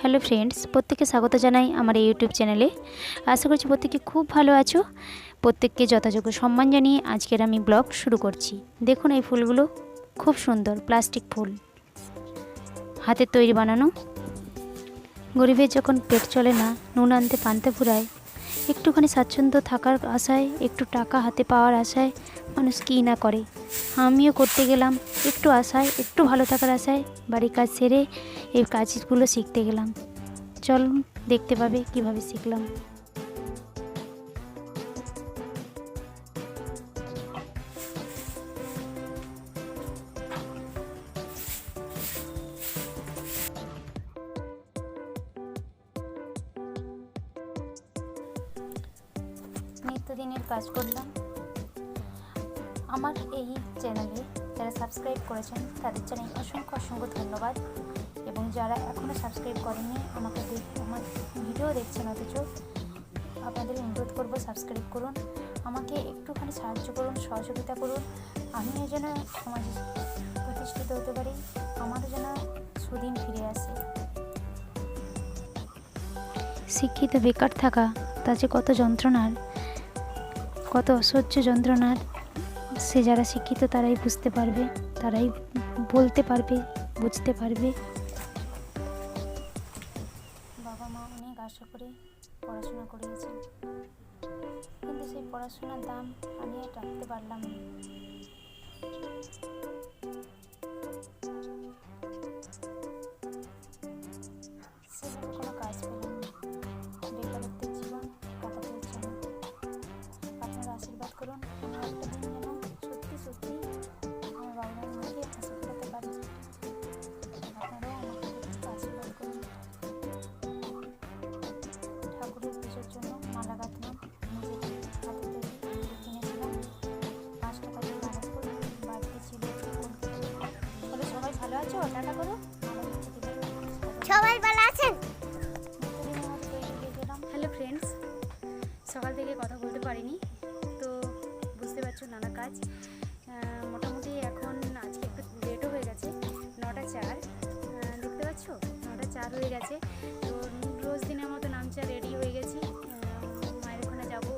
Hello friends, প্রত্যেককে স্বাগত জানাই আমার এই ইউটিউব চ্যানেলে। আশা করছি প্রত্যেকে খুব ভালো আছো। প্রত্যেককে যথাযোগ্য সম্মান জানিয়ে আজকের আমি ব্লগ শুরু করছি। দেখুন এই ফুলগুলো খুব সুন্দর, প্লাস্টিক ফুল, হাতের তৈরি বানানো। গরিবের যখন পেট চলে না, নুন আনতে পান্তা ফুরায়, একটুখানি স্বাচ্ছন্দ্য থাকার আশায়, একটু টাকা হাতে পাওয়ার আশায় মানুষ কী না করে। আমিও করতে গেলাম একটু আশায়, একটু ভালো থাকার আশায় বাড়ির কাজ সেরে এই কাজগুলো শিখতে গেলাম। চলুন দেখতে পাবে কিভাবে শিখলাম। নিত্যদিনের কাজ করলাম। আমার এই চ্যানেলে যারা সাবস্ক্রাইব করেছেন তাদের জানাই অসংখ্য অসংখ্য ধন্যবাদ, এবং যারা এখনও সাবস্ক্রাইব করেননি আমার ভিডিও দেখছেন অথচ আপনাদের অনুরোধ করব সাবস্ক্রাইব করুন, আমাকে একটুখানি সাহায্য করুন, সহযোগিতা করুন। আমিও যেন সমাজে প্রতিষ্ঠিত হতে পারি, আমারও যেন সুদিন ফিরে আসে। শিক্ষিত বেকার থাকা তা যে কত যন্ত্রণার, কত অসহ্য যন্ত্রণার, সে যারা শিক্ষিত তারাই বুঝতে পারবে, তারাই বলতে পারবে, বুঝতে পারবে। বাবা মা অনেক আশা করে পড়াশোনা করিয়েছেন, কিন্তু সেই পড়াশোনার দাম আমি আর রাখতে পারলাম না। সেভাবে কোনো কাজ পেলাম না, বেকারত্বের জীবন কাটাতে চাই। আপনারা আশীর্বাদ করুন, আমার একটা দিন যেন সত্যি সত্যি আমার বাবা মার মুখে হাসি ফোটাতে পারি। আপনারাও আমাকে একটু আশীর্বাদ করুন। ঠাকুরের পুজোর জন্য মালা গাঁথলাম, নিজের হাতে তৈরি কিনেছিলাম। 5 টাকা দিয়ে মালা ফুল, বাড়িতে ছিল। বলে সবাই ভালো আছো, টাটা করো। সবাই ভালো আছেন? হ্যালো ফ্রেন্ডস, সকাল থেকে কথা বলতে পারিনি, তো বুঝতে পারছো নানা কাজ। মোটামুটি এখন আজকে একটু লেটও হয়ে গেছে, 9টা 4 দেখতে পাচ্ছ, 9টা 4 হয়ে গেছে। তো রোজ দিনের মতো নামচা রেডি হয়ে গেছি, মায়ের ওখানে যাবো,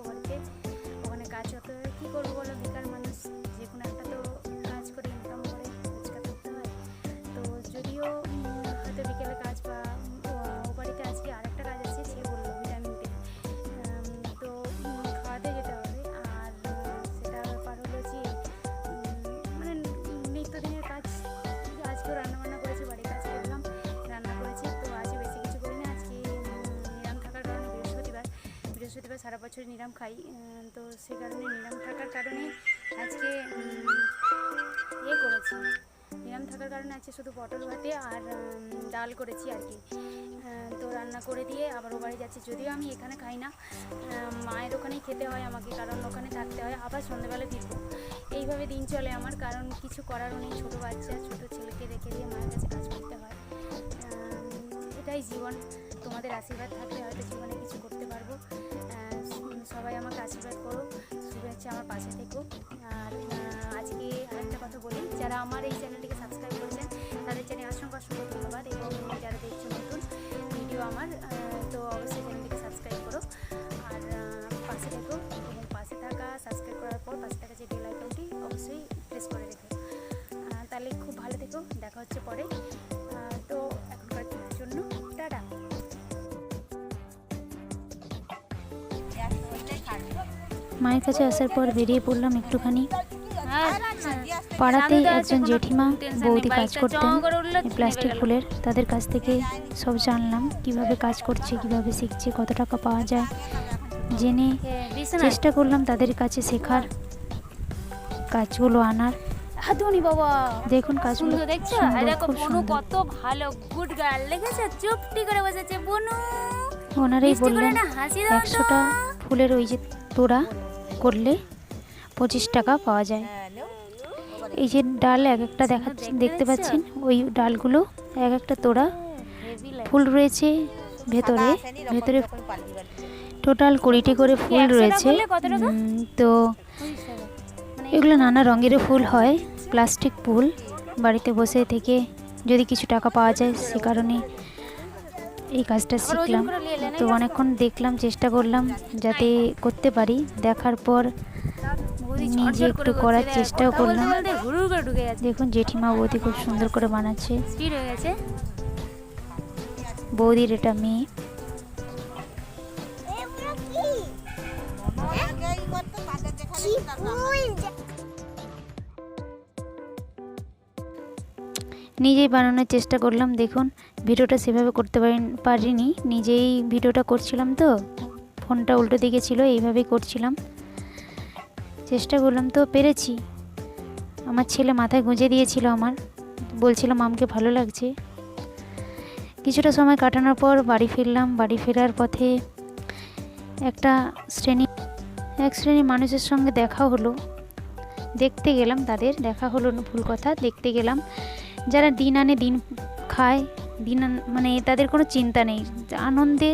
ওখানে কাজ হতে হয়। কী করবো বলো, বেকার মানুষ, যে কোনো একটা তো কাজ করে ইনকাম করে রোজগার করতে হয়। তো যদিও হয়তো বিকেলে কাজ বা ও বাড়িতে আজকে আরেকটা কাজ আছে, সে বললো ভিটামিন টেন, তো খাওয়াতে যেতে হবে। আর সেটা ব্যাপার হলো যে মানে নিত্যদিনের কাজ। আজকেও রান্নাবান্না করেছি, বাড়ির কাজ করলাম, রান্না করেছি। তো আজকে বেশি কিছু করিনি, আজকে নিরাম থাকার কারণে বৃহস্পতিবার সারা বছর নিরাম খাই, তো সে কারণে নিরাম থাকার কারণে আজকে করেছি। নিরাম থাকার কারণে আজকে শুধু পটল ভাতে আর ডাল করেছি আর কি। তো রান্না করে দিয়ে আবার ও বাড়ি যাচ্ছি, যদিও আমি এখানে খাই না, মায়ের ওখানেই খেতে হয় আমাকে, কারণ ওখানে থাকতে হয়, আবার সন্ধ্যেবেলা ফিরবো। এইভাবে দিন চলে আমার, কারণ কিছু করারও নেই। ছোটো বাচ্চা, ছোটো ছেলেকে রেখে দিয়ে মায়ের কাছে কাজ করতে হয়। এটাই জীবন। তোমাদের আশীর্বাদ থাকলে হয়তো জীবনে কিছু করতে পারবো। সবাই আমাকে আশীর্বাদ করো, শুভেচ্ছা, আমার পাশে থেকো। আর আজকে আরেকটা কথা বলি, যারা আমার এই চ্যানেলটিকে সাবস্ক্রাইব করেছেন তাদের জানিয়ে অসংখ্য অসংখ্য ধন্যবাদ, এবং যারা দেখছো নতুন ভিডিও আমার, তো অবশ্যই চ্যানেলটিকে সাবস্ক্রাইব করো আর পাশে থেকো। এবং পাশে থাকা, সাবস্ক্রাইব করার পর পাশে থাকা যে বেল আইকনটি অবশ্যই প্রেস করে রেখো, তাহলে খুব ভালো থেকো। দেখা হচ্ছে পরে। তো এখনকার জন্য টাটা। মায়ের কাছে আসার পর বেরিয়ে পড়লাম একটুখানি। পাড়াতেই একজন জেঠিমা বৌদি কাজ করতেন প্লাস্টিক ফুলের, তাদের কাছ থেকে সব জানলাম কিভাবে কাজ করছে, কিভাবে শিখছে, কত টাকা পাওয়া যায় জেনে চেষ্টা করলাম তাদের কাছে শেখার, কাজগুলো আনার। দেখুন কাজগুলো দেখছো, খুব সুন্দর। কত ভালো গুড গার্ল লেগেছে, চুপটি করে বসেছে বনু। ওনারাই বললেন 100টা ফুলের ওই যে তোড়া করলে 25 টাকা পাওয়া যায়। এই যে ডাল এক একটা দেখতে পাচ্ছেন, ওই ডালগুলো এক একটা তোড়া ফুল রয়েছে ভেতরে টোটাল 20টি করে ফুল রয়েছে। তো এগুলো নানা রঙের ফুল হয়, প্লাস্টিক ফুল। বাড়িতে বসে থেকে যদি কিছু টাকা পাওয়া যায়, সে কারণে এই কাজটা আবার ওজন শিখলাম। করে নিয়ে এলে, তো নাকি? অনেকক্ষণ দেখলাম, চেষ্টা করলাম যাতে করতে পারি। দেখার পর বৌদি নিজে ঝটঝট করে একটু করছে করার রে, চেষ্টাও কথা করলাম। বলতে বলতে হুড়ুর করে ঢুকে যাচ্ছে। দেখুন জেঠিমা বৌদি খুব সুন্দর করে বানাচ্ছে। স্পিড হয়ে গেছে। বৌদির এটা মেয়ে। নিজেই বানানোর চেষ্টা করলাম। দেখুন ভিডিওটা সেভাবে করতে পারিনি, নিজেই ভিডিওটা করছিলাম তো ফোনটা উল্টো দিকে ছিল, এইভাবেই করছিলাম, চেষ্টা করলাম তো পেরেছি। আমার ছেলে মাথায় গুঁজে দিয়েছিল, আমার বলছিল মামকে ভালো লাগছে। কিছুটা সময় কাটানোর পর বাড়ি ফিরলাম। বাড়ি ফেরার পথে এক শ্রেণী মানুষের সঙ্গে দেখা হলো। দেখতে গেলাম, তাদের দেখা হলো না, ভুল কথা, দেখতে গেলাম যারা দিন আনে দিন খায়, মানে তাদের কোনো চিন্তা নেই, আনন্দে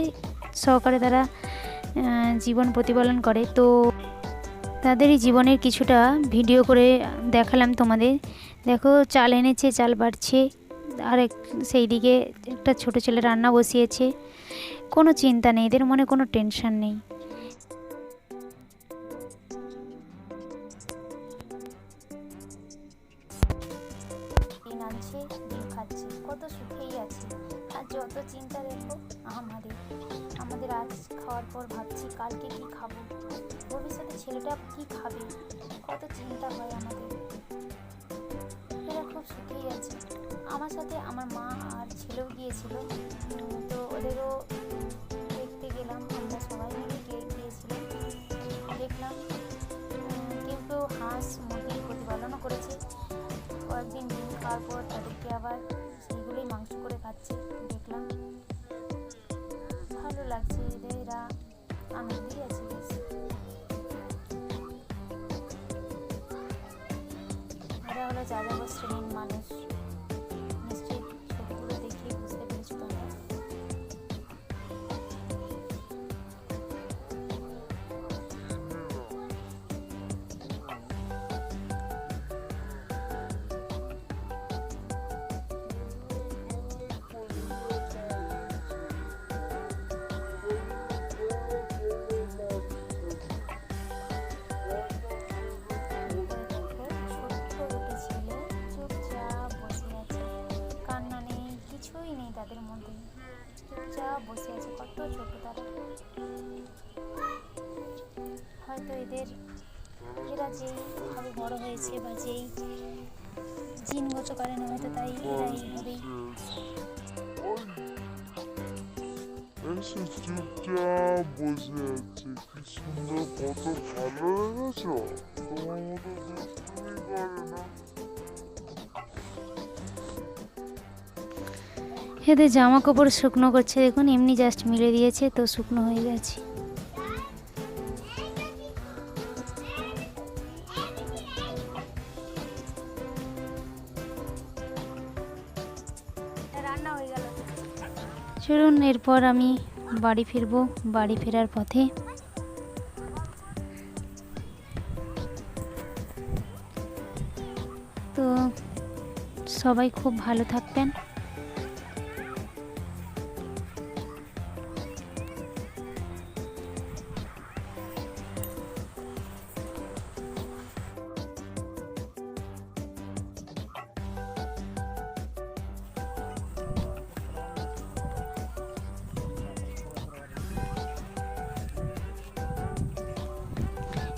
সহকারে তারা জীবন প্রতিপালন করে। তো তাদেরই জীবনের কিছুটা ভিডিও করে দেখালাম তোমাদের। দেখো চাল এনেছে, চাল বাড়ছে, আর সেই দিকে একটা ছোট ছেলে রান্না বসিয়েছে। কোনো চিন্তা নেই, এদের মনে কোনো টেনশন নেই। দিন আনছে, দিন খাচ্ছে, কত সুখেই আছে। আর যত চিন্তা দেখো আমাদের আজ খাওয়ার পর ভাবছি কালকে কি খাবো, ভবিষ্যতে ছেলেটা কি খাবে, কত চিন্তা হয় আমাদের। এরা খুব সুখেই আছে। আমার সাথে আমার মা আর ছেলেও গিয়েছিল, তো ওদেরও দেখতে গেলাম। আমরা সবাই মিলে গিয়েছিলাম, দেখলাম কেউ কেউ হাঁস মুরগির প্রতিপালনও করেছে। কয়েকদিন ডিম খাওয়ার পর তাদেরকে আবার সেইগুলোই মাংস করে খাচ্ছে, দেখলাম ভালো লাগছে। এরা আনন্দেই আছে বেশ। এরা হলো যাযাবর শ্রেণীর মানুষ। নিশ্চয়ই ছবিগুলো দেখে বুঝতে পেরেছো তোমরা। তাদের মধ্যে চুপচাপ বসে আছে, কত ছোট তারা। হয়তো এরা যেইভাবে বড় হয়েছে বা যেই জিনগত কারণে হয়তো তাই এরা এইভাবেই। চুপচাপ বসে আছে, কি সুন্দর, কত ভালো লেগেছ। তোমার মতো দুষ্টুমি করে না। এদের জামা কাপড় শুকনো করছে, দেখুন এমনি জাস্ট মিলে দিয়েছে তো শুকনো হয়ে গেছে। রান্না হয়ে গেল। চলুন এরপর আমি বাড়ি ফিরবো। বাড়ি ফেরার পথে তো সবাই খুব ভালো থাকবেন।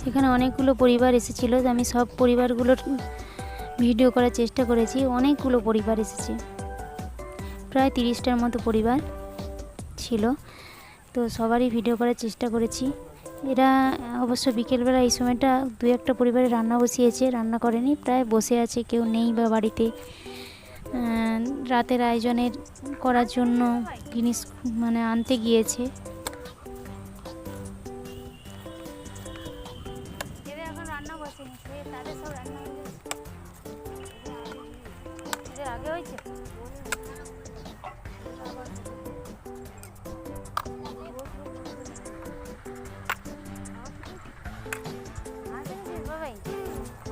এখানে অনেকগুলো পরিবার এসেছিলো, আমি সব পরিবারগুলোর ভিডিও করার চেষ্টা করেছি। অনেকগুলো পরিবার এসেছে, প্রায় 30টার মতো পরিবার ছিল, তো সবারই ভিডিও করার চেষ্টা করেছি। এরা অবশ্য বিকেলবেলা এই সময়টা দু একটা পরিবারে রান্না বসিয়েছে, রান্না করেনি, প্রায় বসে আছে, কেউ নেই বা বাড়িতে। রাতের আয়োজনের করার জন্য জিনিস মানে আনতে গিয়েছে। এখন রান্না বসেনি, তাদের সব রান্না হয়ে গেছে। এদের আগে হয়েছে।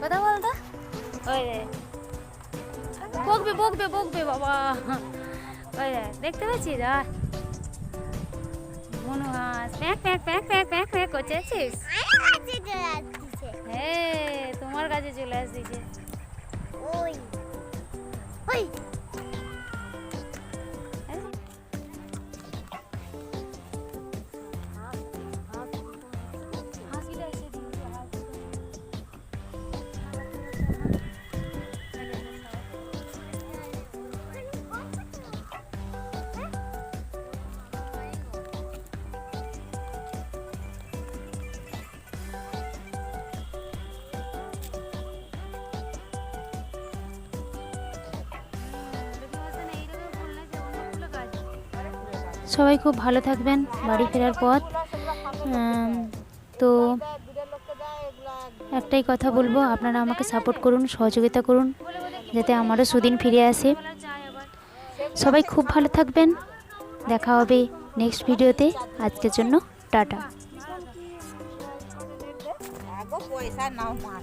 কথা বলতো ওই রে, বকবে বকবে বকবে বাবা। ওই রে দেখতে পাচ্ছিস? মনোহাস pack pack pack pack pack pack করছিস? হ্যাঁ, তোমার কাছে চলে আসছে। ওই ওই সবাই খুব ভালো থাকবেন বাড়ি ফেরার পথ। তো একটাই কথা বলবো, আপনারা আমাকে সাপোর্ট করুন, সহযোগিতা করুন, যাতে আমারও সুদিন ফিরে আসে। সবাই খুব ভালো থাকবেন, দেখা হবে নেক্সট ভিডিওতে। আজকের জন্য টাটা। পয়সা নাও মা